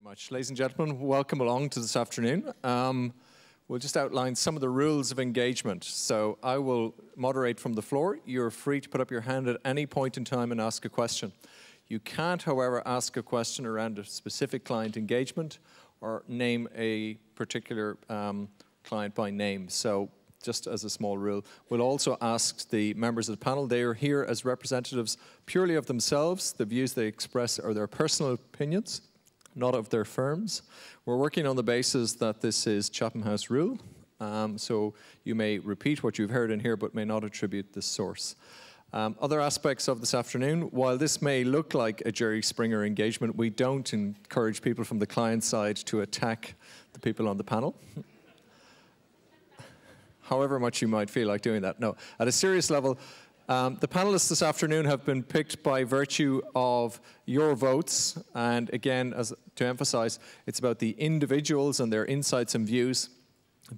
Much. Ladies and gentlemen, welcome along to this afternoon. We'll just outline some of the rules of engagement. So I will moderate from the floor. You're free to put up your hand at any point in time and ask a question. You can't, however, ask a question around a specific client engagement or name a particular client by name. So just as a small rule, we'll also ask the members of the panel. They are here as representatives purely of themselves. The views they express are their personal opinions, not of their firms. We're working on the basis that this is Chatham House rule, so you may repeat what you've heard in here but may not attribute the source. Other aspects of this afternoon, while this may look like a Jerry Springer engagement, we don't encourage people from the client side to attack the people on the panel. However much you might feel like doing that. No, at a serious level, the panelists this afternoon have been picked by virtue of your votes, and again, to emphasize, it's about the individuals and their insights and views.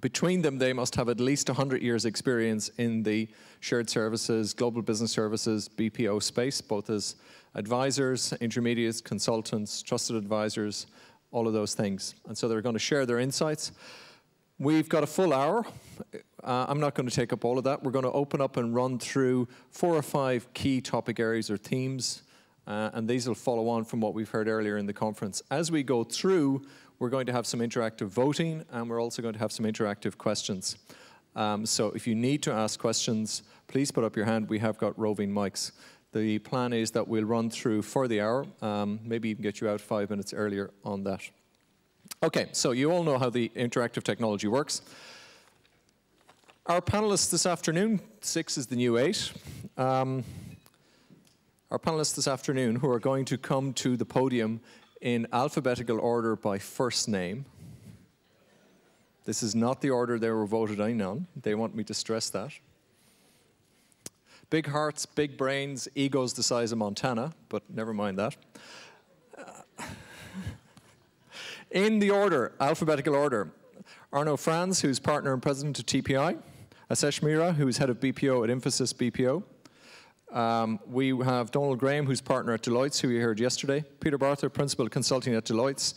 Between them, they must have at least 100 years experience in the shared services, global business services, BPO space, both as advisors, intermediates, consultants, trusted advisors, all of those things. And so they're going to share their insights. We've got a full hour. I'm not going to take up all of that. We're going to open up and run through 4 or 5 key topic areas or themes, and these will follow on from what we've heard earlier in the conference. As we go through, we're going to have some interactive voting, and we're also going to have some interactive questions. So if you need to ask questions, please put up your hand. We have got roving mics. The plan is that we'll run through for the hour, maybe even get you out 5 minutes earlier on that. Okay, so you all know how the interactive technology works. Our panelists this afternoon, 6 is the new 8. Our panelists this afternoon who are going to come to the podium in alphabetical order by first name. This is not the order they were voted in on. They want me to stress that. Big hearts, big brains, egos the size of Montana, but never mind that. In the order, alphabetical order, Arno Franz, who's partner and president of TPI. Asesh Mira, who's head of BPO at Infosys BPO. We have Donald Graham, who's partner at Deloitte, who you heard yesterday. Peter Barther, principal consulting at Deloitte.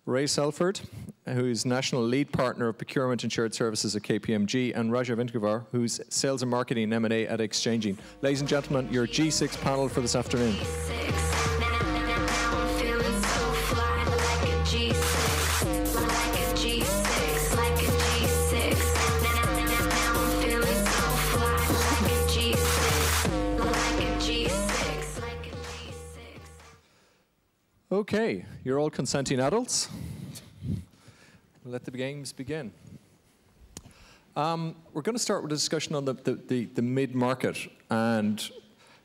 Ray Selford, who's national lead partner of procurement and shared services at KPMG. And Raja Vinkavar, who's sales and marketing and M&A at Exchanging. Ladies and gentlemen, your G6 panel for this afternoon. Okay, you're all consenting adults. Let the games begin. We're going to start with a discussion on the mid-market. And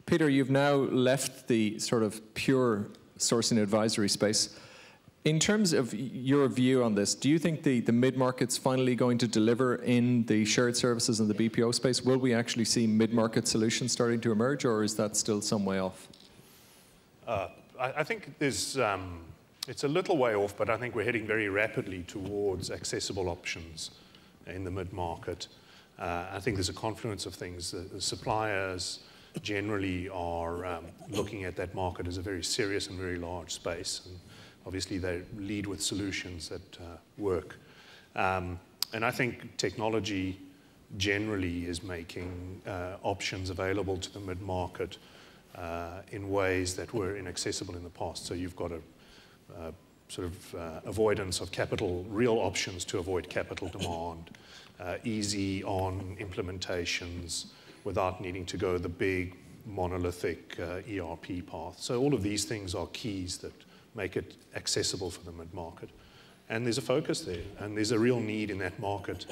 Peter, you've now left the sort of pure sourcing advisory space. In terms of your view on this, do you think the mid-market's finally going to deliver in the shared services and the BPO space? Will we actually see mid-market solutions starting to emerge, or is that still some way off? I think there's, it's a little way off, but I think we're heading very rapidly towards accessible options in the mid-market. I think there's a confluence of things. The suppliers generally are looking at that market as a very serious and very large space. And obviously, they lead with solutions that work. And I think technology generally is making options available to the mid-market in ways that were inaccessible in the past. So you've got a sort of avoidance of capital, real options to avoid capital demand, easy on implementations without needing to go the big monolithic ERP path. So all of these things are keys that make it accessible for the mid-market. And there's a focus there, and there's a real need in that market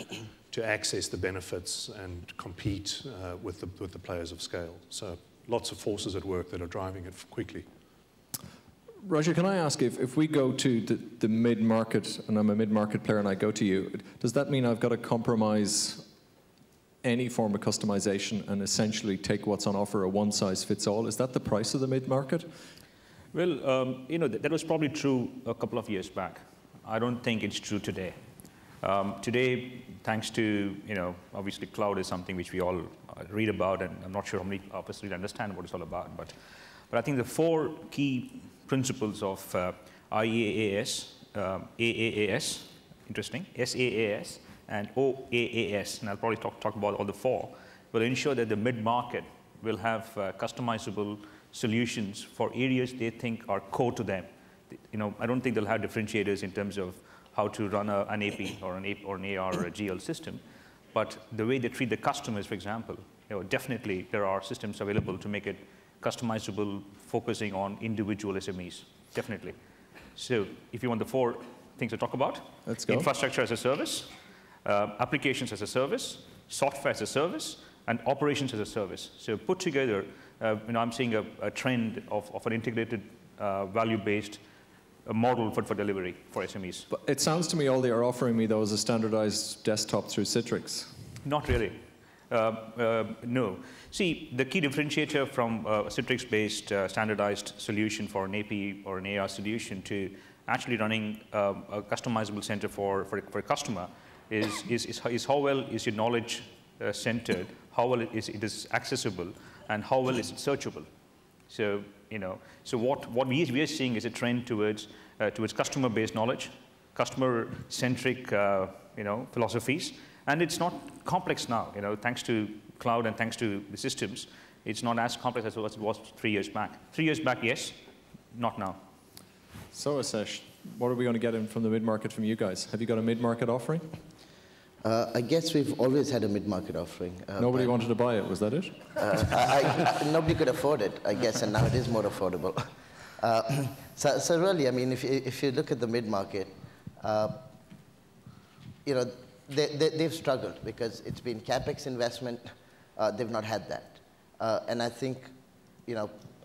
to access the benefits and compete with the players of scale. So lots of forces at work that are driving it quickly. Roger, can I ask, if we go to the mid-market, and I'm a mid-market player and I go to you, does that mean I've got to compromise any form of customization and essentially take what's on offer, a one-size-fits-all? Is that the price of the mid-market? Well, you know, that was probably true a couple of years back. I don't think it's true today. Today, thanks to, you know, obviously cloud is something which we all read about, and I'm not sure how many of us really understand what it's all about, but I think the 4 key principles of IaaS AAAS, interesting, SaaS, and OaaS, and I'll probably talk about all the four, will ensure that the mid-market will have customizable solutions for areas they think are core to them. I don't think they'll have differentiators in terms of how to run an AP or an AR or a GL system, but the way they treat the customers, for example, definitely there are systems available to make it customizable, focusing on individual SMEs, definitely. So if you want the four things to talk about, let's go. Infrastructure as a service, applications as a service, software as a service, and operations as a service. So put together, I'm seeing a trend of an integrated value-based model for delivery for SMEs. But it sounds to me all they are offering me, though, is a standardized desktop through Citrix. Not really. No. See, the key differentiator from a Citrix-based standardized solution for an AP or an AR solution to actually running a customizable center for a customer is how well is your knowledge centered, how well it is accessible, and how well is it searchable. So, so what we are seeing is a trend towards customer-based knowledge, customer-centric, philosophies, and it's not complex now. Thanks to cloud and thanks to the systems, it's not as complex as it was 3 years back. 3 years back, yes, not now. So, Asesh, what are we going to get in from the mid-market from you guys? Have you got a mid-market offering? I guess we've always had a mid-market offering. Nobody wanted to buy it, was that it? Nobody could afford it, I guess, and now it is more affordable. So really, I mean, if you look at the mid-market, they've struggled because it's been CapEx investment. They've not had that. And I think,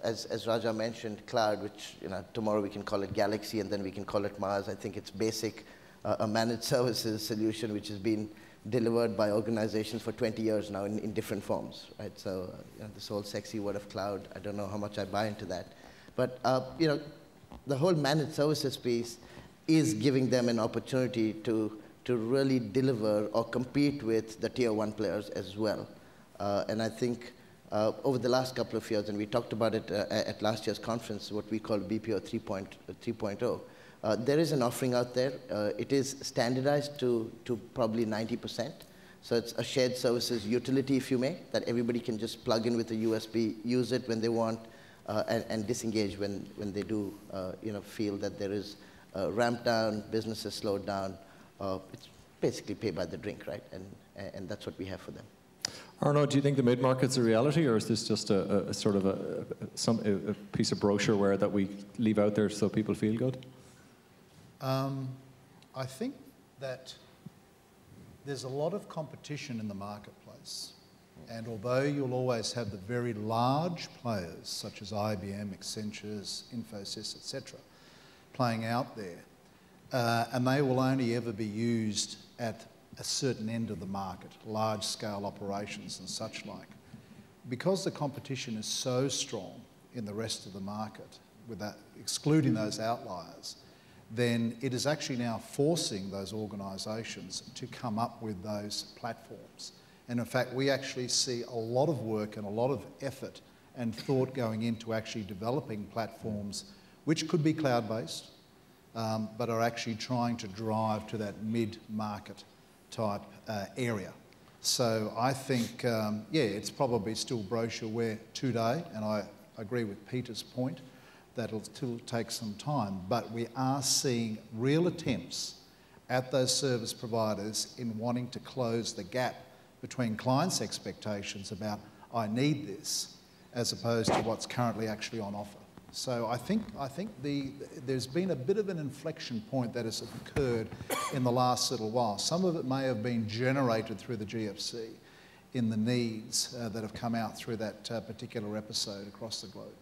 as Raja mentioned, cloud, which tomorrow we can call it Galaxy and then we can call it Mars. I think it's basic. A managed services solution which has been delivered by organizations for 20 years now in different forms, right? So this whole sexy word of cloud, I don't know how much I buy into that. But the whole managed services piece is giving them an opportunity to really deliver or compete with the tier 1 players as well. And I think over the last couple of years, and we talked about it at last year's conference, what we call BPO 3.0, there is an offering out there. It is standardized to probably 90%. So it's a shared services utility, if you may, that everybody can just plug in with a USB, use it when they want, and disengage when they do feel that there is ramp down, business has slowed down. It's basically pay by the drink, right? And that's what we have for them. Arno, do you think the mid-market's a reality, or is this just a sort of a piece of brochureware that we leave out there so people feel good? I think that there's a lot of competition in the marketplace. And although you'll always have the very large players, such as IBM, Accenture, Infosys, etc., playing out there, and they will only ever be used at a certain end of the market, large-scale operations and such like. Because the competition is so strong in the rest of the market, excluding those outliers, then it is actually now forcing those organisations to come up with those platforms. And in fact, we actually see a lot of work and a lot of effort and thought going into actually developing platforms which could be cloud-based, but are actually trying to drive to that mid-market type area. So I think, it's probably still brochureware today, and I agree with Peter's point, that'll still take some time, but we are seeing real attempts at those service providers in wanting to close the gap between clients' expectations about, I need this, as opposed to what's currently actually on offer. So I think there's been a bit of an inflection point that has occurred in the last little while. Some of it may have been generated through the GFC in the needs that have come out through that particular episode across the globe.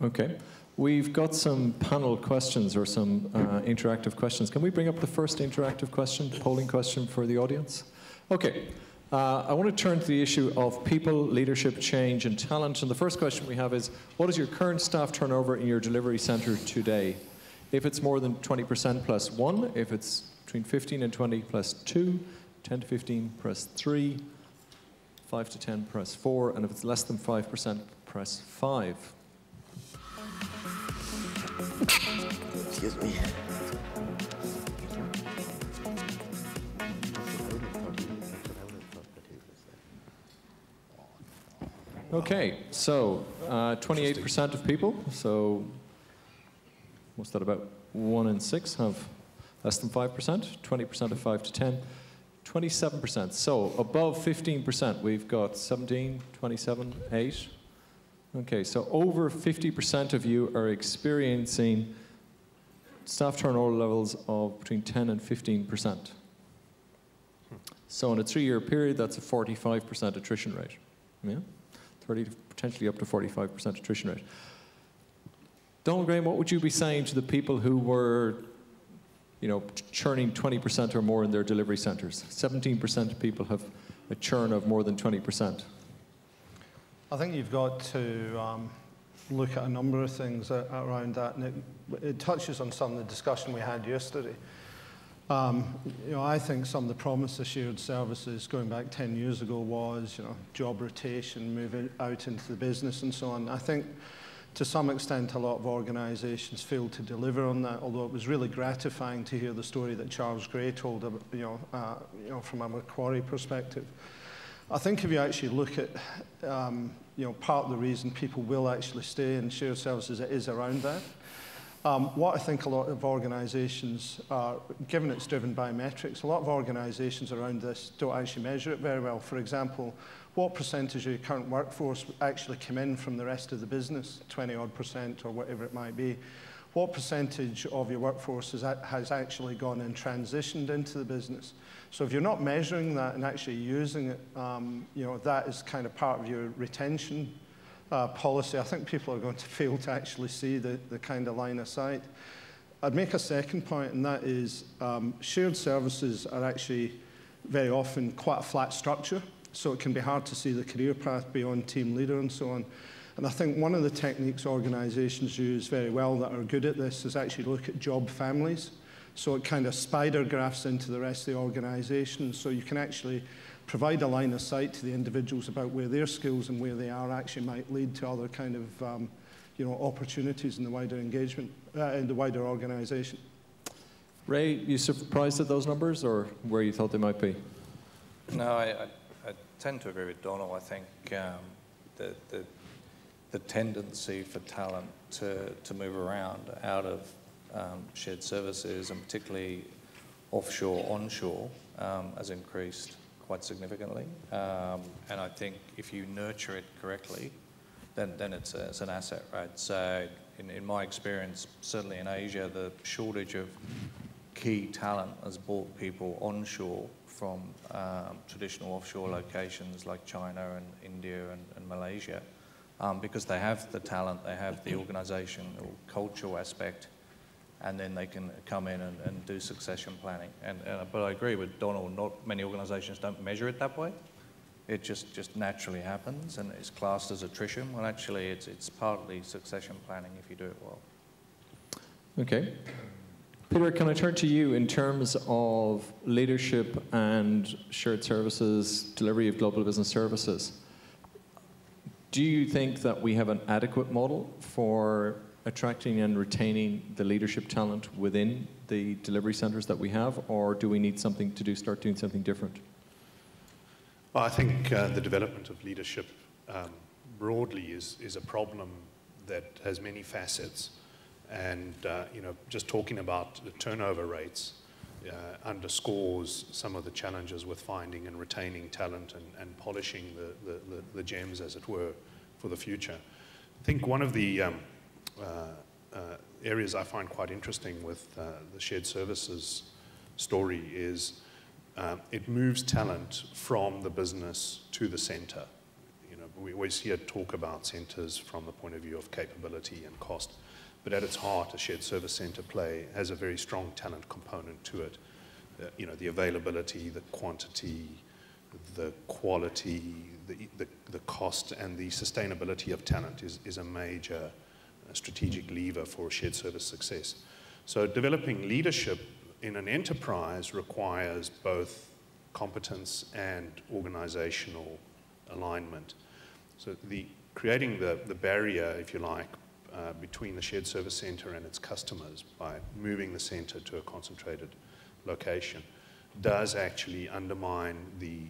Okay, we've got some panel questions or some interactive questions. Can we bring up the first interactive question, polling question for the audience? Okay, I want to turn to the issue of people, leadership, change, and talent. And the first question we have is, what is your current staff turnover in your delivery centre today? If it's more than 20% plus 1, if it's between 15 and 20 plus 2, 10 to 15 plus 3, 5 to 10 plus 4, and if it's less than 5%, press 5. Excuse me. Okay, so 28% of people, so what's that, about 1 in 6 have less than 5%, 20% of 5 to 10, 27%. So above 15%, we've got 17, 27, 8. Okay, so over 50% of you are experiencing staff turnover levels of between 10 and 15%. So in a 3-year period, that's a 45% attrition rate. Yeah? 30 to potentially up to 45% attrition rate. Donald Graham, what would you be saying to the people who were, you know, churning 20% or more in their delivery centres? 17% of people have a churn of more than 20%. I think you've got to look at a number of things around that, and it touches on some of the discussion we had yesterday. You know, I think some of the promise of shared services going back 10 years ago was, you know, job rotation, moving out into the business and so on. I think to some extent a lot of organisations failed to deliver on that, although it was really gratifying to hear the story that Charles Gray told, you know, from a Macquarie perspective. I think if you actually look at, you know, part of the reason people will actually stay in shared services, it is around that. What I think a lot of organisations are, given it's driven by metrics, a lot of organisations around this don't actually measure it very well. For example, what percentage of your current workforce actually come in from the rest of the business, 20-odd% or whatever it might be? What percentage of your workforce has actually gone and transitioned into the business? So if you're not measuring that and actually using it, you know, that is kind of part of your retention policy. I think people are going to fail to actually see the kind of line of sight. I'd make a second point, and that is shared services are actually very often quite a flat structure, so it can be hard to see the career path beyond team leader and so on. And I think one of the techniques organisations use very well that are good at this is actually look at job families. So it kind of spider graphs into the rest of the organisation, so you can actually provide a line of sight to the individuals about where their skills and where they are actually might lead to other kind of you know, opportunities in the wider engagement, in the wider organisation. Ray, you surprised at those numbers, or where you thought they might be? No, I tend to agree with Donald. I think the tendency for talent to move around out of shared services, and particularly offshore, onshore, has increased quite significantly. And I think if you nurture it correctly, then it's an asset, right? So in my experience, certainly in Asia, the shortage of key talent has brought people onshore from traditional offshore locations like China and India and Malaysia, because they have the talent, they have the organisation or cultural aspect, and then they can come in and do succession planning. But I agree with Donald, not many organisations don't measure it that way. It just naturally happens, and it's classed as attrition. Well, actually, it's partly succession planning if you do it well. Okay. Peter, can I turn to you in terms of leadership and shared services, delivery of global business services? Do you think that we have an adequate model for attracting and retaining the leadership talent within the delivery centres that we have, or do we need something to start doing something different? Well, I think the development of leadership broadly is a problem that has many facets. And you know, just talking about the turnover rates underscores some of the challenges with finding and retaining talent and polishing the gems, as it were, for the future. I think one of the areas I find quite interesting with the shared services story is it moves talent from the business to the centre. You know, we always hear talk about centres from the point of view of capability and cost. But at its heart, a shared service centre play has a very strong talent component to it. You know, the availability, the quantity, the quality, the cost, and the sustainability of talent is a major strategic lever for shared service success. So developing leadership in an enterprise requires both competence and organizational alignment. So creating the barrier, if you like, between the shared service centre and its customers by moving the centre to a concentrated location does actually undermine the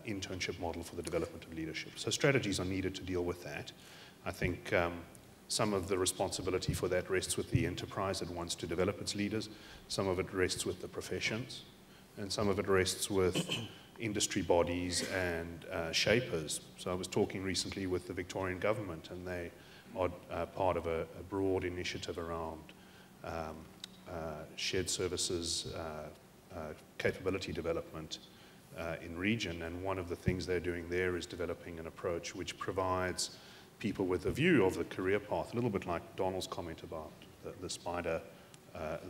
internship model for the development of leadership. So strategies are needed to deal with that. I think some of the responsibility for that rests with the enterprise that wants to develop its leaders. Some of it rests with the professions, and some of it rests with industry bodies and shapers. So I was talking recently with the Victorian government, and they are part of a broad initiative around shared services capability development in region. And one of the things they're doing there is developing an approach which provides people with a view of the career path, a little bit like Donald's comment about the spider,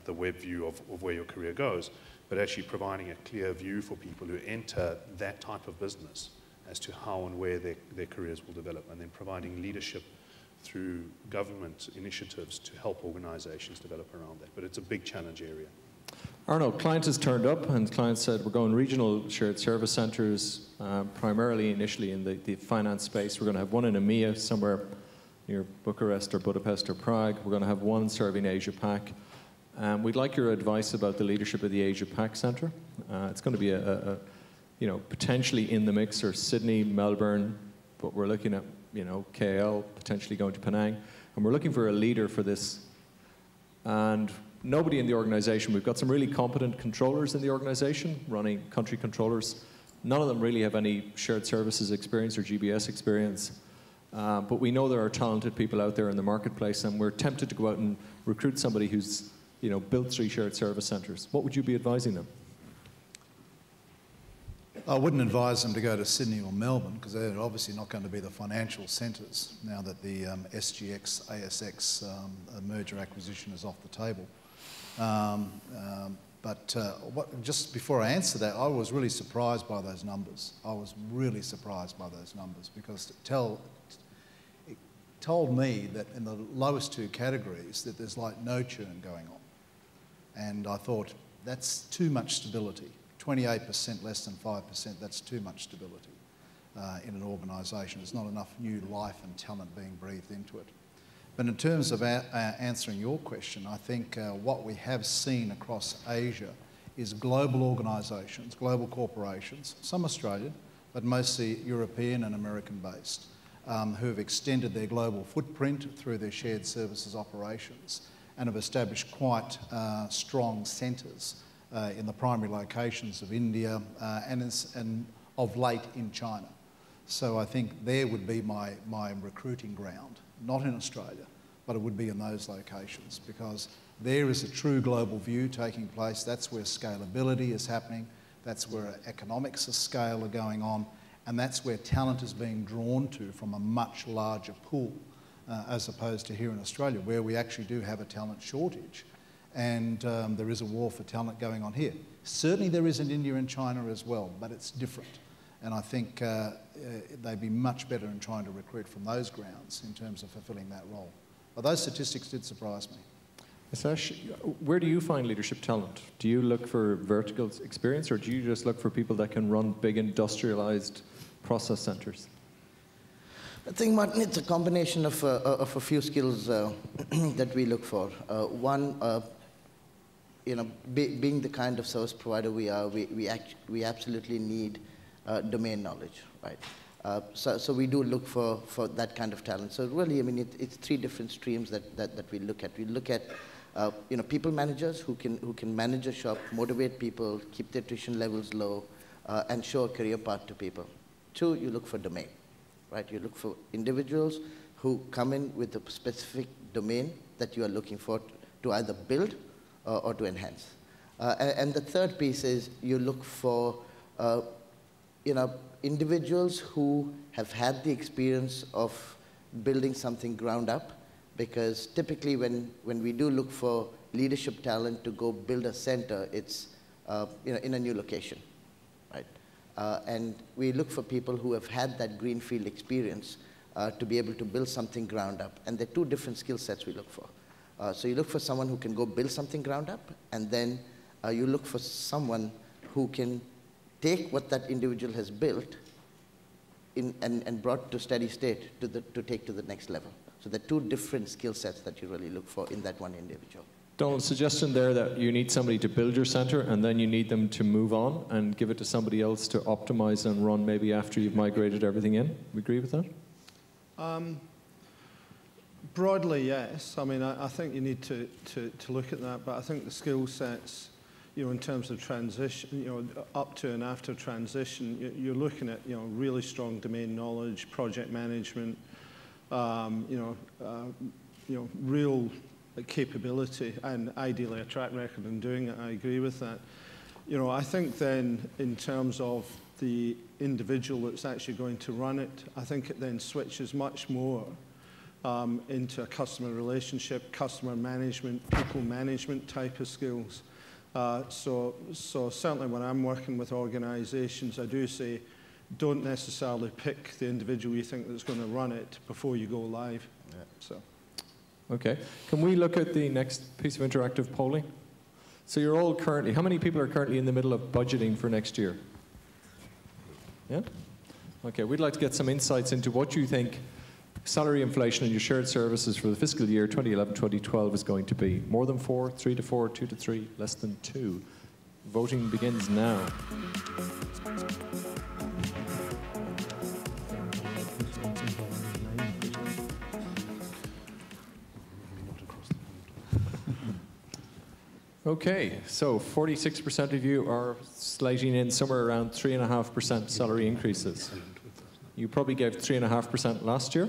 the web view of where your career goes, but actually providing a clear view for people who enter that type of business as to how and where their careers will develop, and then providing leadership through government initiatives to help organizations develop around that. But it's a big challenge area. Arno, client has turned up and client said we're going regional shared service centres, primarily initially in the finance space. We're going to have one in EMEA somewhere near Bucharest or Budapest or Prague. We're going to have one serving Asia Pac. We'd like your advice about the leadership of the Asia Pac Centre. It's going to be potentially in the mix, or Sydney, Melbourne, but we're looking at KL, potentially going to Penang, and we're looking for a leader for this. And nobody in the organisation, we've got some really competent controllers in the organisation, running country controllers. None of them really have any shared services experience or GBS experience. But we know there are talented people out there in the marketplace, and we're tempted to go out and recruit somebody who's built 3 shared service centres. What would you be advising them? I wouldn't advise them to go to Sydney or Melbourne, because they're obviously not going to be the financial centres now that the SGX, ASX merger acquisition is off the table. Just before I answer that, I was really surprised by those numbers. I was really surprised by those numbers, because it told me that in the lowest 2 categories that there's like no churn going on. And I thought, that's too much stability. 28% less than 5%, that's too much stability in an organisation. There's not enough new life and talent being breathed into it. But in terms of answering your question, I think what we have seen across Asia is global organisations, global corporations, some Australian, but mostly European and American based, who have extended their global footprint through their shared services operations and have established quite strong centres in the primary locations of India and of late in China. So I think there would be my recruiting ground, not in Australia, but it would be in those locations, because there is a true global view taking place. That's where scalability is happening. That's where economics of scale are going on. And that's where talent is being drawn to from a much larger pool, as opposed to here in Australia, where we actually do have a talent shortage. And there is a war for talent going on here. Certainly there is in India and China as well, but it's different. And I think they'd be much better in trying to recruit from those grounds in terms of fulfilling that role. But those statistics did surprise me. Sash, where do you find leadership talent? Do you look for vertical experience, or do you just look for people that can run big industrialized process centers? I think, Martin, it's a combination of a few skills that we look for. One, being the kind of service provider we are, we absolutely need domain knowledge, right? So we do look for that kind of talent. So really, I mean, it's 3 different streams that we look at. We look at people managers who can manage a shop, motivate people, keep their attrition levels low, and show a career path to people. 2, you look for domain, right? You look for individuals who come in with a specific domain that you are looking for to either build or to enhance. And the 3rd piece is you look for individuals who have had the experience of building something ground up, because typically when we do look for leadership talent to go build a center, it's in a new location, right? And we look for people who have had that greenfield experience to be able to build something ground up. And there are 2 different skill sets we look for. So you look for someone who can go build something ground up, and then you look for someone who can take what that individual has built and brought to steady state to take to the next level. So there are 2 different skill sets that you really look for in that one individual. Donald's suggestion there that you need somebody to build your centre and then you need them to move on and give it to somebody else to optimise and run maybe after you've migrated everything in. We agree with that? Broadly, yes. I mean, I think you need to look at that, but I think the skill sets, in terms of transition, up to and after transition, you're looking at, really strong domain knowledge, project management, real capability, and ideally a track record in doing it. I agree with that. I think then in terms of the individual that's actually going to run it, I think it then switches much more into a customer relationship, customer management, people management type of skills. So certainly when I'm working with organizations, I do say, don't necessarily pick the individual you think that's going to run it before you go live. Yeah. So. Okay. Can we look at the next piece of interactive polling? So you're all currently, how many people are currently in the middle of budgeting for next year? Yeah? Okay, we'd like to get some insights into what you think salary inflation in your shared services for the fiscal year 2011-2012 is going to be. More than 4, 3 to 4, 2 to 3, less than 2. Voting begins now. Okay, so 46% of you are slating in somewhere around 3.5% salary increases. You probably gave 3.5% last year.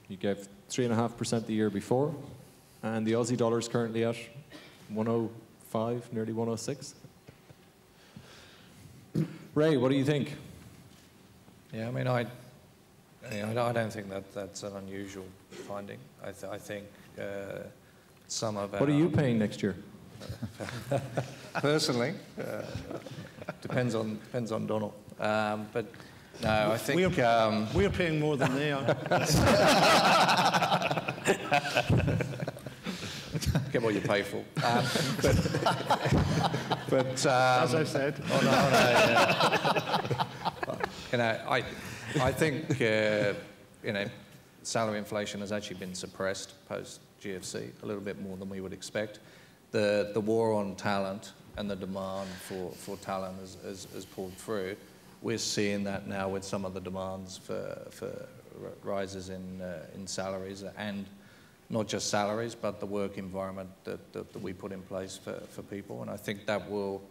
You gave 3.5% the year before. And the Aussie dollar is currently at 105, nearly 106. Ray, what do you think? Yeah, I mean, I don't think that's an unusual finding. I think some of our... What are you paying next year? Personally, depends on Donald. But no, I think we're paying more than they are. Get what you pay for. But as I said. I think salary inflation has actually been suppressed post GFC a little bit more than we would expect. The war on talent and the demand for talent has pulled through. We're seeing that now with some of the demands for rises in salaries, and not just salaries, but the work environment that we put in place for people. And I think that will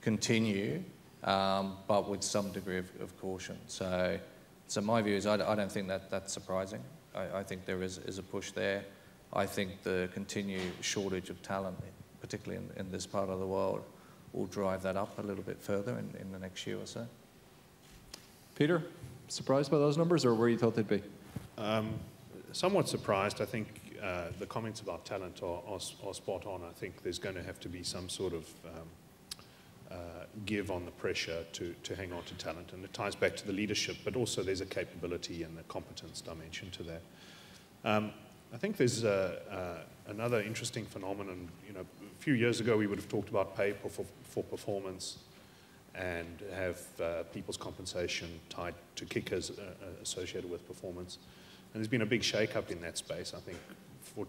continue, but with some degree of caution. So my view is I don't think that's surprising. I think there is a push there. I think the continued shortage of talent, particularly in this part of the world, will drive that up a little bit further in the next year or so. Peter, surprised by those numbers, or where you thought they'd be? Somewhat surprised. I think the comments about talent are spot on. I think there's going to have to be some sort of give on the pressure to hang on to talent, and it ties back to the leadership, but also there's a capability and a competence dimension to that. I think there's another interesting phenomenon. A few years ago we would have talked about pay for performance and have people's compensation tied to kickers associated with performance. And there's been a big shake-up in that space, I think, for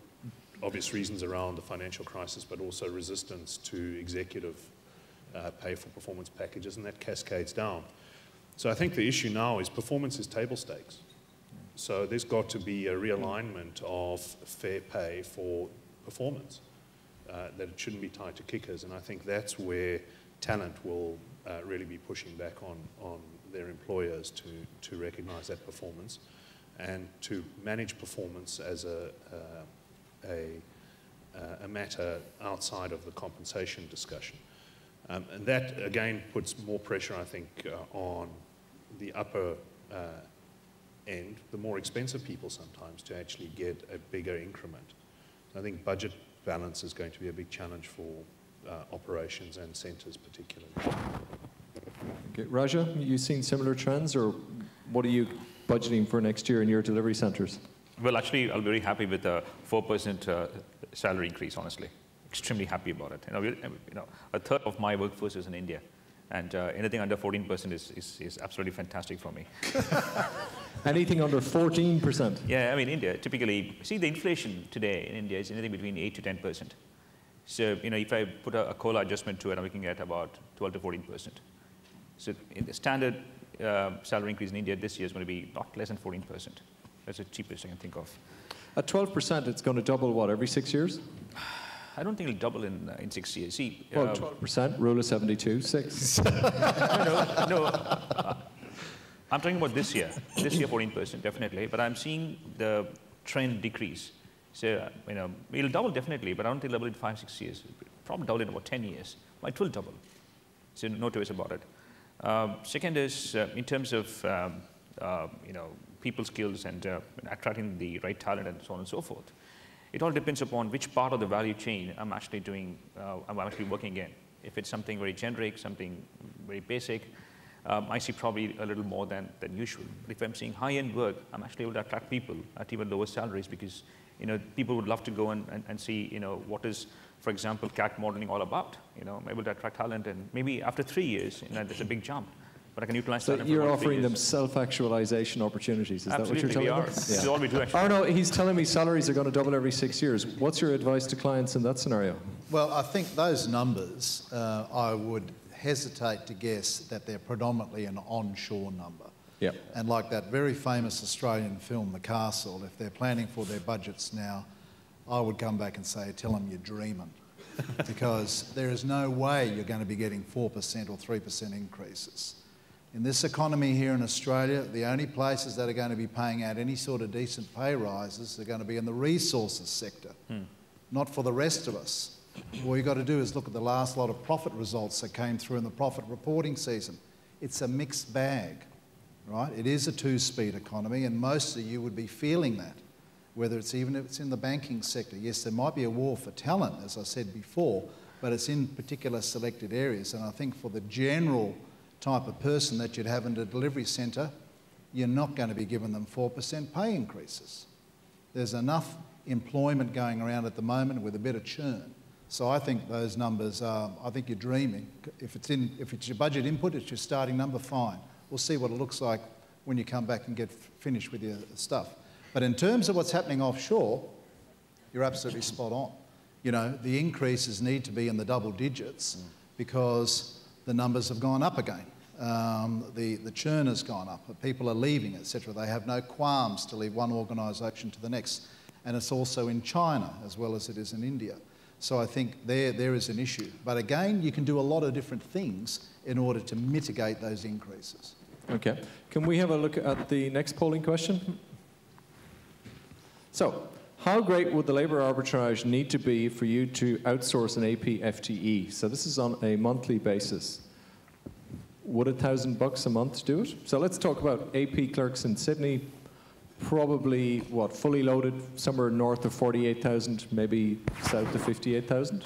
obvious reasons around the financial crisis, but also resistance to executive pay for performance packages, and that cascades down. So I think the issue now is performance is table stakes. So there's got to be a realignment of fair pay for performance, that it shouldn't be tied to kickers. And I think that's where talent will really be pushing back on their employers to recognize that performance and to manage performance as a matter outside of the compensation discussion. And that, again, puts more pressure, I think, on the upper end, the more expensive people sometimes, to actually get a bigger increment. I think budget balance is going to be a big challenge for operations and centres particularly. Okay. Raja, have you seen similar trends, or what are you budgeting for next year in your delivery centres? Well, actually, I'll be very happy with a 4% salary increase, honestly. Extremely happy about it. A third of my workforce is in India, and anything under 14% is absolutely fantastic for me. Anything under 14%. Yeah, I mean, India, typically, see, the inflation today in India is anything between 8 to 10%. So, you know, if I put a COLA adjustment to it, I'm looking at about 12 to 14%. So in the standard salary increase in India this year is going to be not less than 14%. That's the cheapest I can think of. At 12%, it's going to double, what, every 6 years? I don't think it'll double in 6 years. See, well, 12%, rule of 72, 6. no. I'm talking about this year. This year, 14%, definitely. But I'm seeing the trend decrease. So, you know, it'll double definitely, but I don't think it'll double in 5, 6 years. It'll probably double in about 10 years. But it will double. So no two ways about it. Second is in terms of you know, people skills and attracting the right talent and so on and so forth. It all depends upon which part of the value chain I'm actually doing, I'm actually working in. If it's something very generic, something very basic, I see probably a little more than usual. But if I'm seeing high-end work, I'm actually able to attract people at even lower salaries because, you know, people would love to go and see, you know, what is, for example, CAD modeling all about. You know, I'm able to attract talent, and maybe after 3 years, you know, there's a big jump. But I can utilize so that. You're offering them self-actualization opportunities. Is Absolutely, that what you're telling them? This is all we do, actually. Oh, no, he's telling me salaries are going to double every 6 years. What's your advice to clients in that scenario? Well, I think those numbers, I would hesitate to guess that they're predominantly an onshore number. Yeah. And like that very famous Australian film, The Castle, if they're planning for their budgets now, I would come back and say, tell them you're dreaming. Because there is no way you're going to be getting 4% or 3% increases. In this economy here in Australia, the only places that are going to be paying out any sort of decent pay rises are going to be in the resources sector, not for the rest of us. All you've got to do is look at the last lot of profit results that came through in the profit reporting season. It's a mixed bag, right? It is a two-speed economy, and most of you would be feeling that, whether it's even if it's in the banking sector. Yes, there might be a war for talent, as I said before, but it's in particular selected areas. And I think for the general type of person that you'd have in a delivery centre, you're not going to be giving them 4% pay increases. There's enough employment going around at the moment with a bit of churn. So I think those numbers are, I think you're dreaming. If it's your budget input, it's your starting number, fine. We'll see what it looks like when you come back and get finished with your stuff. But in terms of what's happening offshore, you're absolutely spot on. You know, the increases need to be in the double digits because the numbers have gone up again. The churn has gone up. People are leaving, etc. They have no qualms to leave one organisation to the next. And it's also in China as well as it is in India. So I think there is an issue. But again, you can do a lot of different things in order to mitigate those increases. Okay. Can we have a look at the next polling question? So, how great would the labour arbitrage need to be for you to outsource an AP FTE? So this is on a monthly basis. Would $1,000 a month do it? So let's talk about AP clerks in Sydney. Probably, what, fully loaded, somewhere north of 48,000, maybe south of 58,000.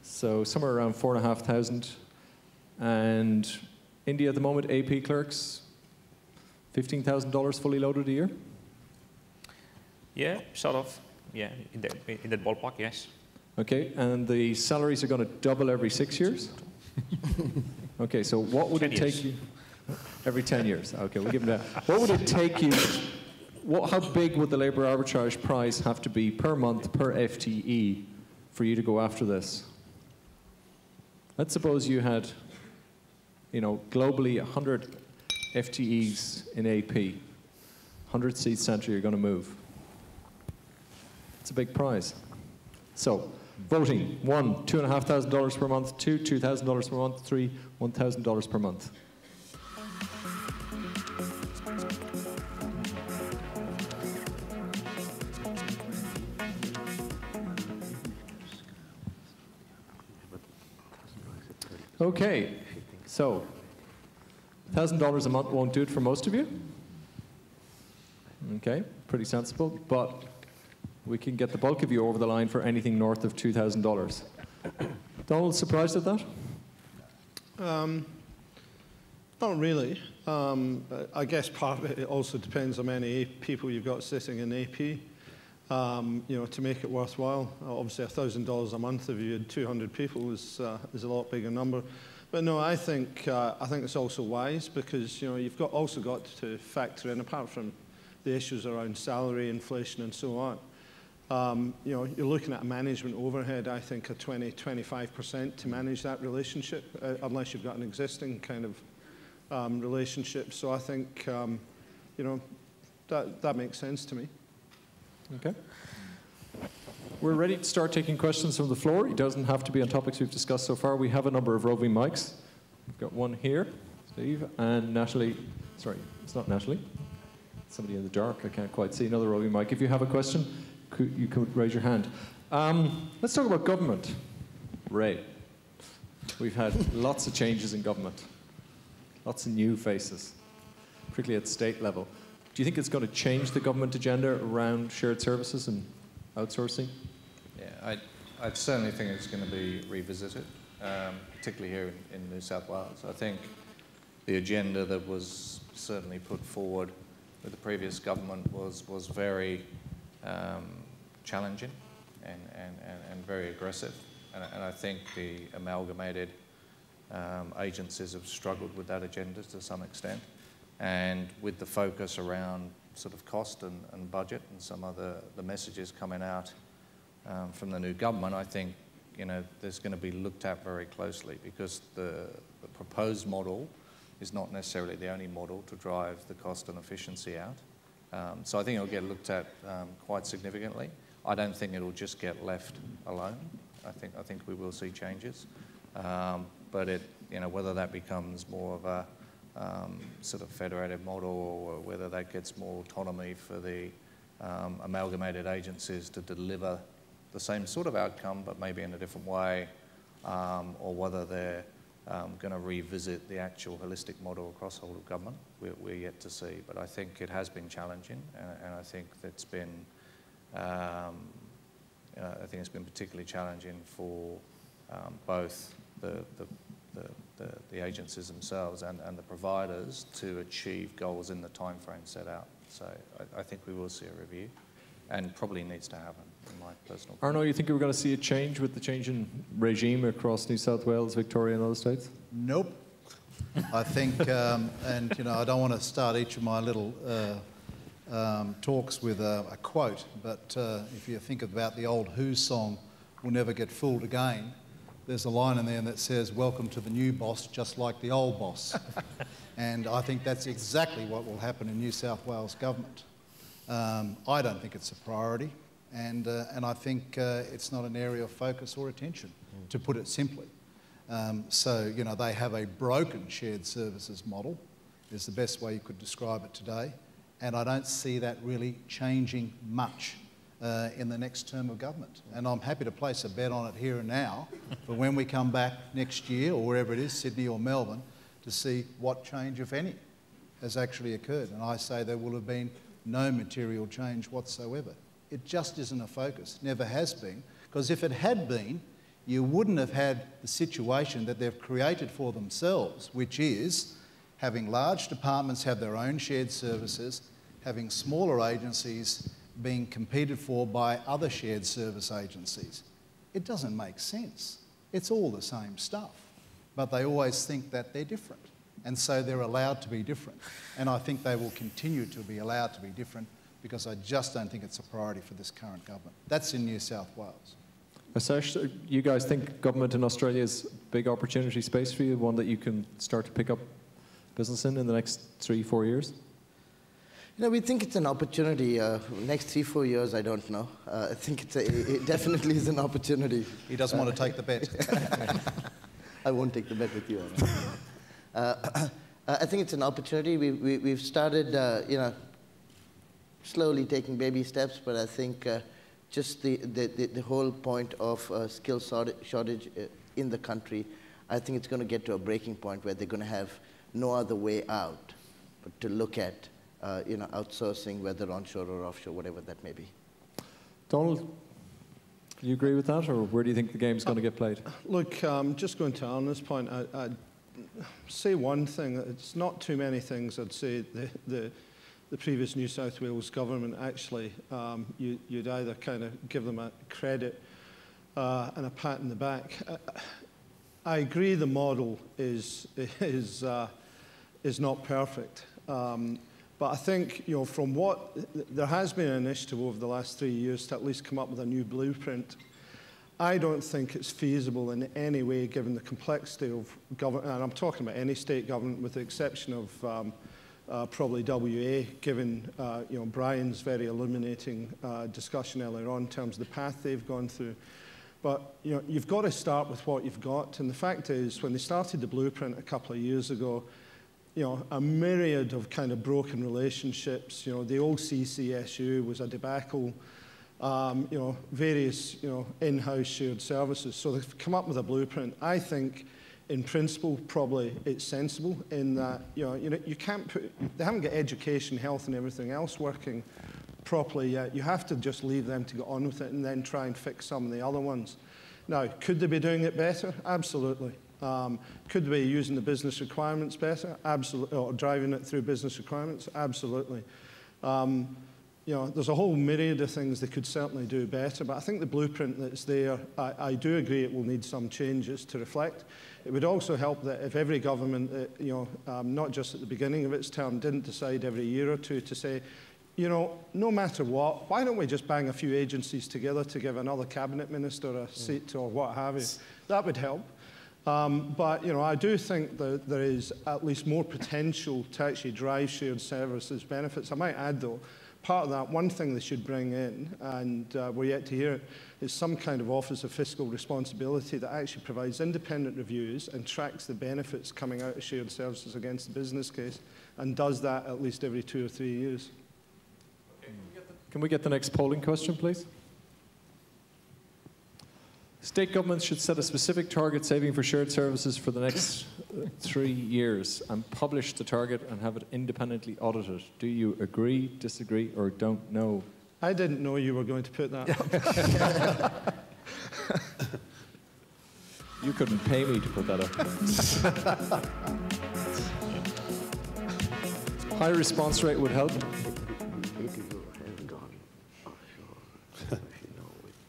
So somewhere around 4,500. And India at the moment, AP clerks, $15,000 fully loaded a year? Yeah, sort of. Yeah, in that ballpark, yes. Okay, and the salaries are going to double every 6 years? Okay, so what would it take you? Every 10 years. Okay, we'll give them that. What would it take you? How big would the labour arbitrage price have to be per month, per FTE, for you to go after this? Let's suppose you had, you know, globally 100 FTEs in AP, 100 seats centre you're going to move. It's a big prize. So, voting: 1, $2,500 per month; 2, $2,000 per month; 3, $1,000 per month. Okay, so $1,000 a month won't do it for most of you. Okay, pretty sensible, but we can get the bulk of you over the line for anything north of $2,000. Donald, surprised at that? Not really. I guess part of it also depends on how many people you've got sitting in AP. You know, to make it worthwhile, obviously $1,000 a month if you had 200 people is a lot bigger number. But no, I think it's also wise because you've also got to factor in, apart from the issues around salary, inflation, and so on. You're looking at a management overhead, I think, of 20–25% to manage that relationship, unless you've got an existing kind of relationship. So I think that makes sense to me. Okay. We're ready to start taking questions from the floor. It doesn't have to be on topics we've discussed so far. We have a number of roving mics. We've got one here, Steve, and Natalie. Sorry, it's not Natalie. It's somebody in the dark. I can't quite see. Another roving mic. If you have a question, you could raise your hand. Let's talk about government. Ray, we've had lots of changes in government, lots of new faces, particularly at state level. Do you think it's going to change the government agenda around shared services and outsourcing? Yeah, I certainly think it's going to be revisited, particularly here in New South Wales. I think the agenda that was certainly put forward with the previous government was very challenging and very aggressive. And I think the amalgamated agencies have struggled with that agenda to some extent. And with the focus around sort of cost and budget and some of the messages coming out from the new government, I think there's going to be looked at very closely because the proposed model is not necessarily the only model to drive the cost and efficiency out. So I think it'll get looked at quite significantly. I don't think it'll just get left alone. I think we will see changes, but whether that becomes more of a sort of federated model or whether that gets more autonomy for the amalgamated agencies to deliver the same sort of outcome but maybe in a different way, or whether they're going to revisit the actual holistic model across the whole of government, we're yet to see. But I think it has been challenging, and I think it's been particularly challenging for both the agencies themselves and the providers to achieve goals in the time frame set out. So I think we will see a review, and probably needs to happen, in my personal opinion. Arno, you think we're going to see a change with the change in regime across New South Wales, Victoria and other states? Nope. I think, and I don't want to start each of my little talks with a quote, but if you think about the old Who song, "We'll Never Get Fooled Again," there's a line in there that says, "Welcome to the new boss, just like the old boss." And I think that's exactly what will happen in New South Wales government. I don't think it's a priority, and I think it's not an area of focus or attention, to put it simply. So, they have a broken shared services model, is the best way you could describe it today, and I don't see that really changing much in the next term of government. And I'm happy to place a bet on it here and now for when we come back next year, or wherever it is, Sydney or Melbourne, to see what change, if any, has actually occurred. And I say there will have been no material change whatsoever. It just isn't a focus, never has been, because if it had been, you wouldn't have had the situation that they've created for themselves, which is having large departments have their own shared services, having smaller agencies being competed for by other shared service agencies. It doesn't make sense. It's all the same stuff, but they always think that they're different, and so they're allowed to be different. And I think they will continue to be allowed to be different because I just don't think it's a priority for this current government. That's in New South Wales. Asesh, you guys think government in Australia is a big opportunity space for you, one that you can start to pick up business in the next 3-4 years? We think it's an opportunity. Next 3-4 years, I don't know. I think it definitely is an opportunity. He doesn't want to take the bet. I won't take the bet with you. I think it's an opportunity. We've started, slowly taking baby steps, but I think just the whole point of skill shortage in the country, I think it's going to get to a breaking point where they're going to have no other way out but to look at outsourcing, whether onshore or offshore, whatever that may be. Donald, do you agree with that, or where do you think the game's going to get played? Look, just going to Arna's point, I'd say one thing. It's not too many things I'd say the previous New South Wales government actually, you'd either kind of give them a credit and a pat in the back. I agree the model is not perfect. But I think, from there has been an initiative over the last 3 years to at least come up with a new blueprint. I don't think it's feasible in any way, given the complexity of government, and I'm talking about any state government with the exception of probably WA, given Brian's very illuminating discussion earlier on in terms of the path they've gone through. But you've got to start with what you've got, and the fact is, when they started the blueprint a couple of years ago, a myriad of kind of broken relationships. The old CCSU was a debacle. Various in-house shared services. So they've come up with a blueprint. I think, in principle, probably it's sensible in that you can't they haven't got education, health, and everything else working properly yet. You have to just leave them to get on with it and then try and fix some of the other ones. Now, could they be doing it better? Absolutely. Could they be using the business requirements better? Absolutely. Or driving it through business requirements? Absolutely. There's a whole myriad of things they could certainly do better, but I think the blueprint that's there, I do agree it will need some changes to reflect. It would also help that if every government, not just at the beginning of its term, didn't decide every year or two to say, no matter what, why don't we just bang a few agencies together to give another cabinet minister a seat or what have you? That would help. But I do think that there is at least more potential to actually drive shared services benefits. I might add, though, part of that, one thing they should bring in, and we're yet to hear it, is some kind of Office of Fiscal Responsibility that actually provides independent reviews and tracks the benefits coming out of shared services against the business case, and does that at least every 2 or 3 years. Okay, can we get the next polling question, please? State governments should set a specific target saving for shared services for the next 3 years and publish the target and have it independently audited. Do you agree, disagree, or don't know? I didn't know you were going to put that up. You couldn't pay me to put that up. High response rate would help.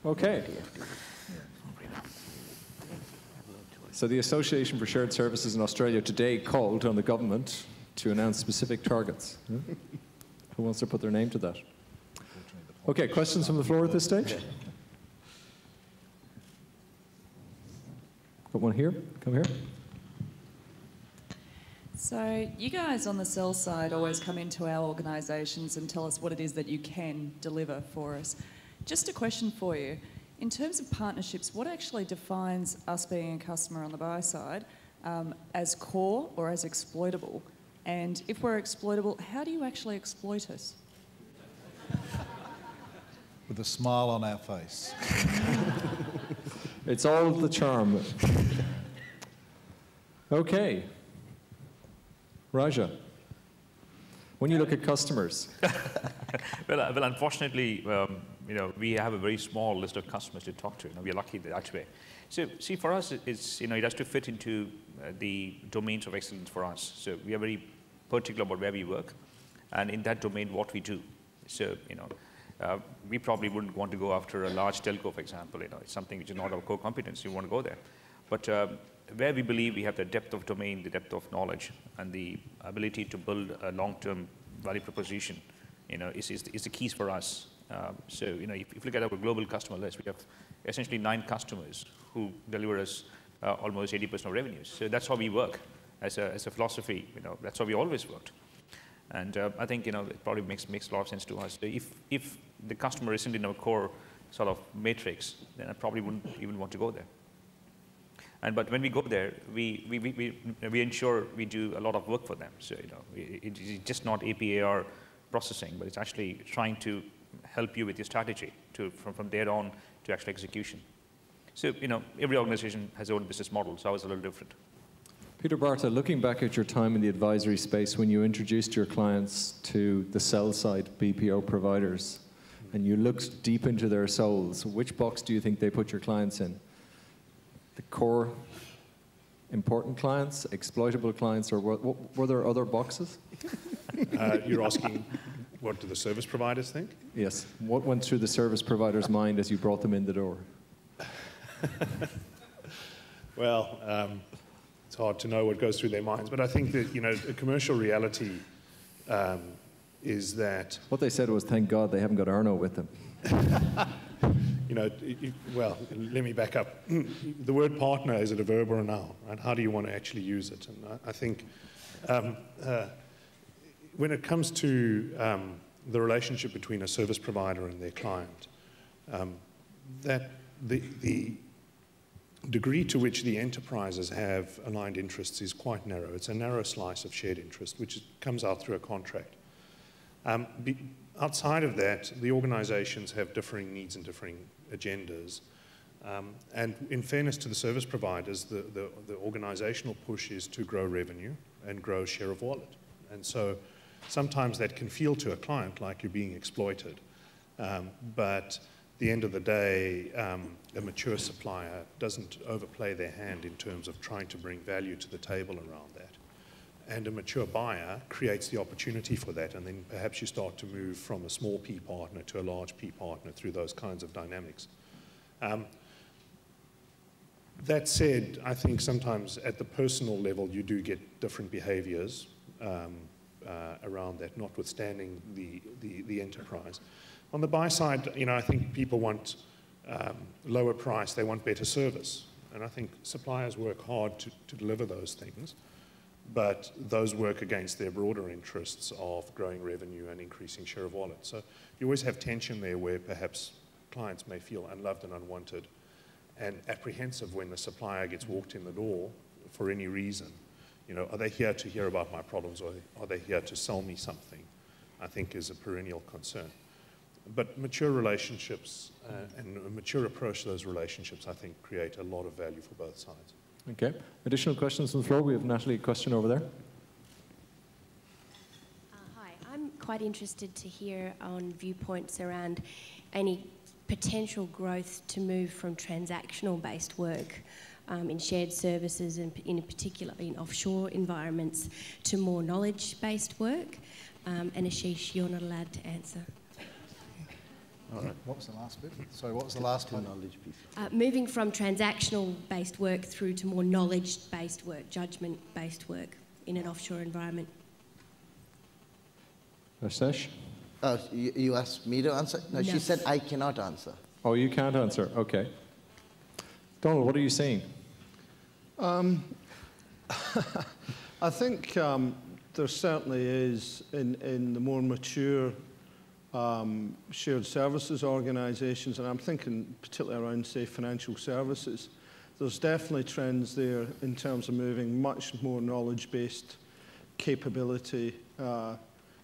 Okay. So the Association for Shared Services in Australia today called on the government to announce specific targets. Who wants to put their name to that? Okay, questions from the floor at this stage? Got one here? Come here. So you guys on the sell side always come into our organisations and tell us what it is that you can deliver for us. Just a question for you. In terms of partnerships, what actually defines us being a customer on the buy side as core or as exploitable? And if we're exploitable, how do you actually exploit us? With a smile on our face. It's all the charm. Okay. Raja, when you look at customers. Well, unfortunately, we have a very small list of customers to talk to. We're lucky that way. So, see, for us, it's, it has to fit into the domains of excellence for us. So we are very particular about where we work, and in that domain, what we do. So, we probably wouldn't want to go after a large telco, for example. It's something which is not our core competence. We want to go there. But where we believe we have the depth of domain, the depth of knowledge, and the ability to build a long-term value proposition, is the keys for us. So, if you look at our global customer list, we have essentially 9 customers who deliver us almost 80% of revenues. So that's how we work as a philosophy. That's how we always worked. And I think, it probably makes a lot of sense to us. So if the customer isn't in our core sort of matrix, then I probably wouldn't even want to go there. But when we go there, we ensure we do a lot of work for them. So, it's just not APAR processing, but it's actually trying to help you with your strategy from there on to actual execution. So, every organization has their own business model, so ours is a little different. Peter Barta, looking back at your time in the advisory space when you introduced your clients to the sell-side BPO providers and you looked deep into their souls, which box do you think they put your clients in? The core important clients, exploitable clients, or were there other boxes? You're asking, what do the service providers think? Yes. What went through the service provider's mind as you brought them in the door? Well, it's hard to know what goes through their minds, but I think that, a commercial reality is that... What they said was, thank God they haven't got Arno with them. Well, let me back up. The word partner, is it a verb or a noun? Right? How do you want to actually use it? And I think when it comes to the relationship between a service provider and their client, that the degree to which the enterprises have aligned interests is quite narrow. It's a narrow slice of shared interest, which comes out through a contract. Outside of that, the organizations have differing needs and differing agendas. And in fairness to the service providers, the organizational push is to grow revenue and grow share of wallet. And so sometimes that can feel to a client like you're being exploited. But at the end of the day, a mature supplier doesn't overplay their hand in terms of trying to bring value to the table around that. And a mature buyer creates the opportunity for that, and then perhaps you start to move from a small P partner to a large P partner through those kinds of dynamics. That said, I think sometimes at the personal level you do get different behaviors around that, notwithstanding the enterprise. On the buy side, I think people want lower price, they want better service. And I think suppliers work hard to deliver those things, but those work against their broader interests of growing revenue and increasing share of wallet. So you always have tension there where perhaps clients may feel unloved and unwanted and apprehensive when the supplier gets walked in the door for any reason. Are they here to hear about my problems, or are they here to sell me something? I think is a perennial concern. But mature relationships and a mature approach to those relationships, I think, create a lot of value for both sides. Okay. Additional questions on the floor? We have Natalie, a question over there. Hi. I'm quite interested to hear on viewpoints around any potential growth to move from transactional-based work in shared services and in particular in offshore environments to more knowledge-based work. And Ashish, you're not allowed to answer. All right. What was the last bit? Sorry, what was the last one? Knowledge piece. Moving from transactional-based work through to more knowledge-based work, judgment-based work in an offshore environment. Ashish? You asked me to answer? No, she said I cannot answer. Oh, you can't answer. Okay. Donald, what are you saying? I think there certainly is in the more mature shared services organisations, and I'm thinking particularly around, say, financial services, there's definitely trends there in terms of moving much more knowledge-based capability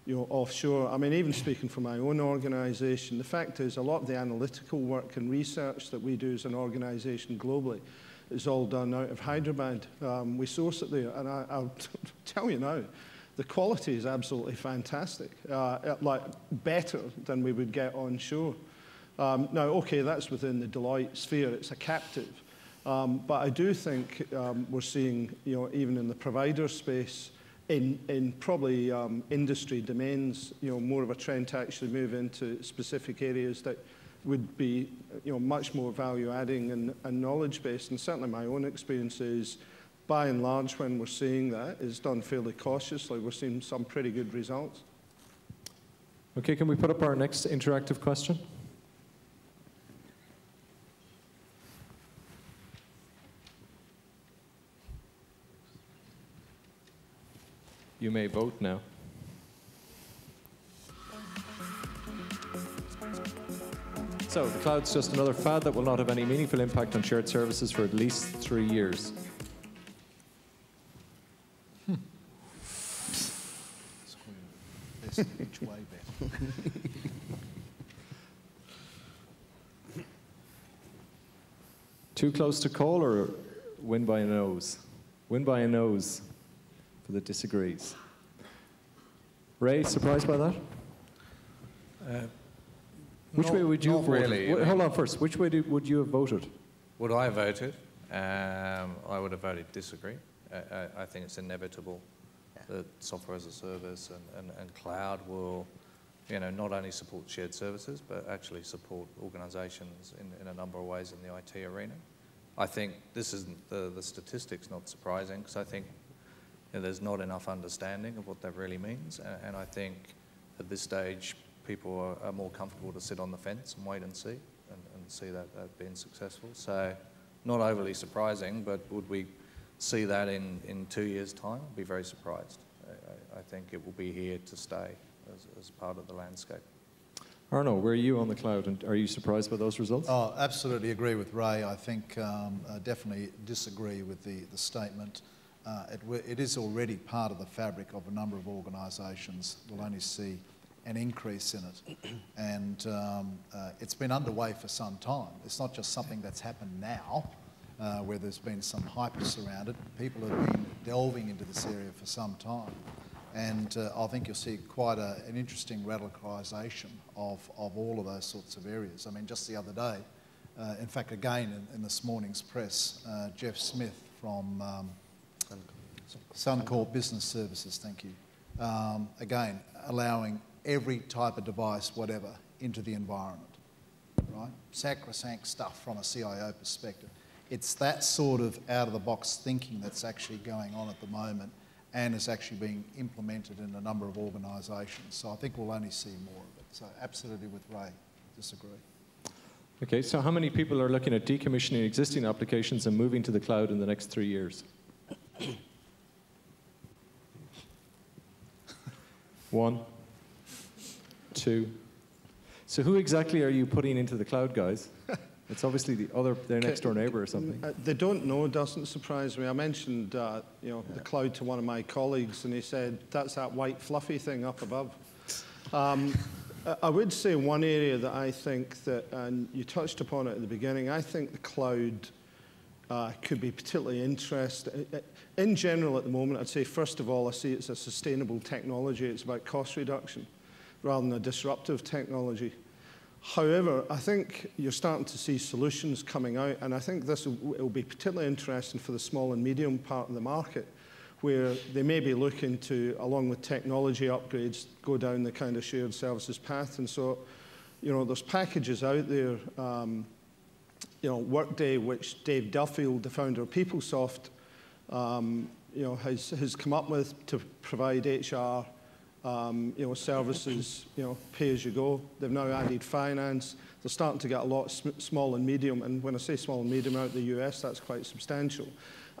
offshore. I mean, even speaking for my own organisation, the fact is a lot of the analytical work and research that we do as an organisation globally is all done out of Hyderabad. We source it there, and I'll tell you now, the quality is absolutely fantastic, like better than we would get onshore. Now, okay, that's within the Deloitte sphere, it's a captive. But I do think we're seeing, even in the provider space, in probably industry domains, more of a trend to actually move into specific areas that would be, much more value-adding and knowledge-based. And certainly my own experience is, by and large, when we're seeing that, it's done fairly cautiously. We're seeing some pretty good results. Okay, can we put up our next interactive question? You may vote now. So, the cloud's just another fad that will not have any meaningful impact on shared services for at least 3 years. This each way better. Too close to call or win by a nose? Win by a nose for the disagrees. Ray, surprised by that? Which way would you have voted? Really. Hold on first. Which way would you have voted? Would I have voted? I would have voted disagree. I think it's inevitable that software as a service and cloud will, not only support shared services, but actually support organisations in a number of ways in the IT arena. I think this isn't the statistics not surprising, because I think there's not enough understanding of what that really means. And I think at this stage, people are more comfortable to sit on the fence and wait and see, and see that being successful. So not overly surprising, but would we see that in 2 years' time? I'd be very surprised. I think it will be here to stay as part of the landscape. Arno, where are you on the cloud, and are you surprised by those results? Oh, absolutely agree with Ray. I think I definitely disagree with the statement. It is already part of the fabric of a number of organisations. We'll only see an increase in it. And it's been underway for some time. It's not just something that's happened now, where there's been some hype surrounded. People have been delving into this area for some time. And I think you'll see quite an interesting radicalisation of all of those sorts of areas. I mean, just the other day, in fact, again, in this morning's press, Jeff Smith from Suncorp Business Services, thank you, again, allowing every type of device, whatever, into the environment, right? Sacrosanct stuff from a CIO perspective. It's that sort of out-of-the-box thinking that's actually going on at the moment, and is actually being implemented in a number of organisations. So I think we'll only see more of it. So absolutely with Ray, disagree. Okay, so how many people are looking at decommissioning existing applications and moving to the cloud in the next 3 years? 1, 2. So who exactly are you putting into the cloud, guys? It's obviously their next door neighbour or something. They don't know doesn't surprise me. I mentioned the cloud to one of my colleagues, and he said, that's that white fluffy thing up above. I would say one area that I think that, and you touched upon it at the beginning, I think the cloud could be particularly interesting. In general at the moment, I'd say first of all, I see it's a sustainable technology. It's about cost reduction rather than a disruptive technology. However, I think you're starting to see solutions coming out, and I think this will be particularly interesting for the small and medium part of the market, where they may be looking to, along with technology upgrades, go down the kind of shared services path. And so, there's packages out there, Workday, which Dave Duffield, the founder of PeopleSoft, has come up with to provide HR services, pay as you go. They've now added finance. They're starting to get a lot small and medium, and when I say small and medium out of the US, that's quite substantial.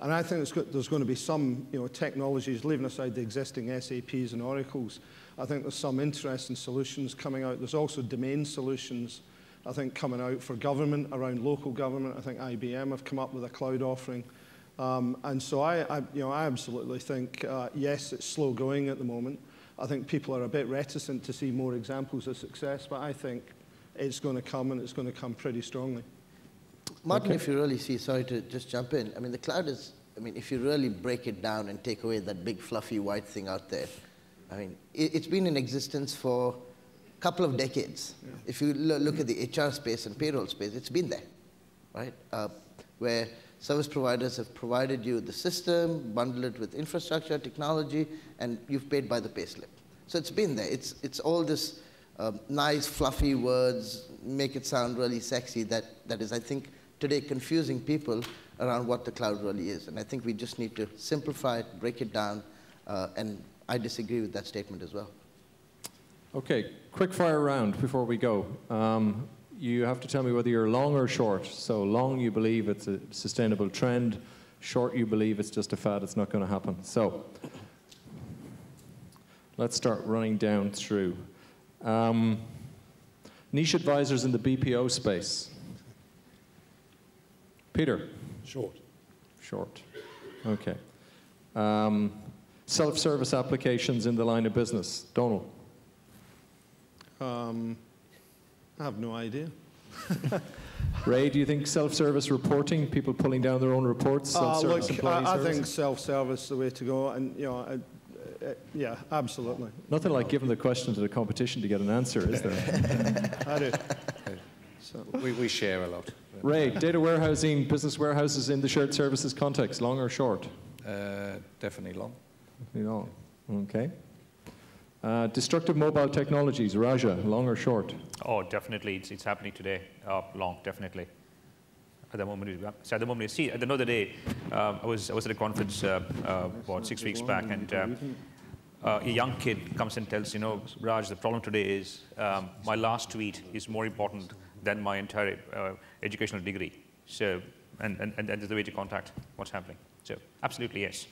And I think there's going to be some technologies, leaving aside the existing SAPs and Oracles, I think there's some interesting solutions coming out. There's also domain solutions, I think, coming out for government, around local government. I think IBM have come up with a cloud offering. And so I absolutely think, yes, it's slow going at the moment. I think people are a bit reticent to see more examples of success, but I think it's going to come, and it's going to come pretty strongly. Martin, if you really see, sorry to just jump in, I mean, the cloud is, if you really break it down and take away that big fluffy white thing out there, it's been in existence for a couple of decades. Yeah. If you look at the HR space and payroll space, it's been there, right? Where service providers have provided you the system, bundled it with infrastructure, technology, and you've paid by the payslip. So it's been there. It's all this nice, fluffy words, make it sound really sexy, that is, I think, today confusing people around what the cloud really is. And I think we just need to simplify it, break it down, and I disagree with that statement as well. Okay, quick fire round before we go. You have to tell me whether you're long or short. So long, you believe it's a sustainable trend. Short, you believe it's just a fad, it's not going to happen. So let's start running down through. Niche advisors in the BPO space. Peter? Short. Short. Okay. Self-service applications in the line of business. Donald? I have no idea. Ray, do you think self-service reporting, people pulling down their own reports, self-service employee services? I think self-service is the way to go, and yeah, absolutely. Nothing like giving the question to the competition to get an answer, is there? I do. So we share a lot. Ray, data warehousing, business warehouses in the shared services context, long or short? Definitely long. Definitely long. Okay. Destructive mobile technologies, Raja, long or short? Oh, definitely. It's happening today. Long, definitely. at the moment. So at the moment, you see, at the end of the day, I was at a conference about 6 weeks back, and a young kid comes and tells, Raj, the problem today is my last tweet is more important than my entire educational degree. So, and that's the way to contact what's happening. So, absolutely yes.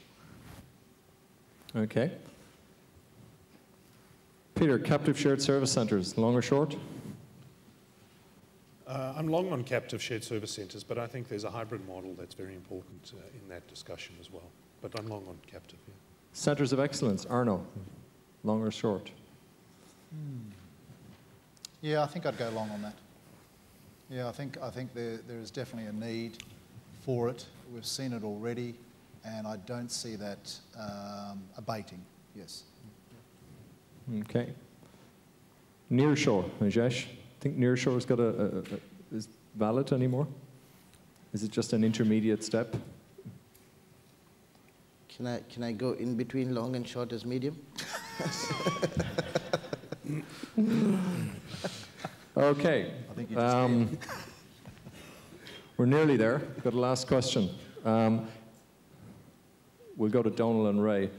Okay. Peter, captive shared service centres, long or short? I'm long on captive shared service centres, but I think there's a hybrid model that's very important in that discussion as well. But I'm long on captive, yeah. Centres of excellence, Arno, long or short? Yeah, I think I'd go long on that. Yeah, I think there is definitely a need for it. We've seen it already, and I don't see that abating, yes. Okay. Nearshore, Rajesh. Think nearshore's got is valid anymore? Is it just an intermediate step? Can I go in between long and short as medium? Okay. I think you just we're nearly there. We've got a last question. We'll go to Donal and Ray.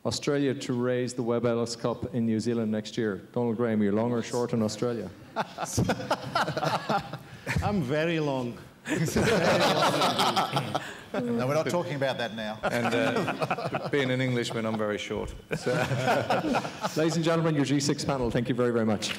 Australia to raise the Webb Ellis Cup in New Zealand next year. Donald Graham, are you long or short in Australia? I'm very long. No, we're not talking about that now. And being an Englishman, I'm very short. Ladies and gentlemen, your G6 panel, thank you very, very much.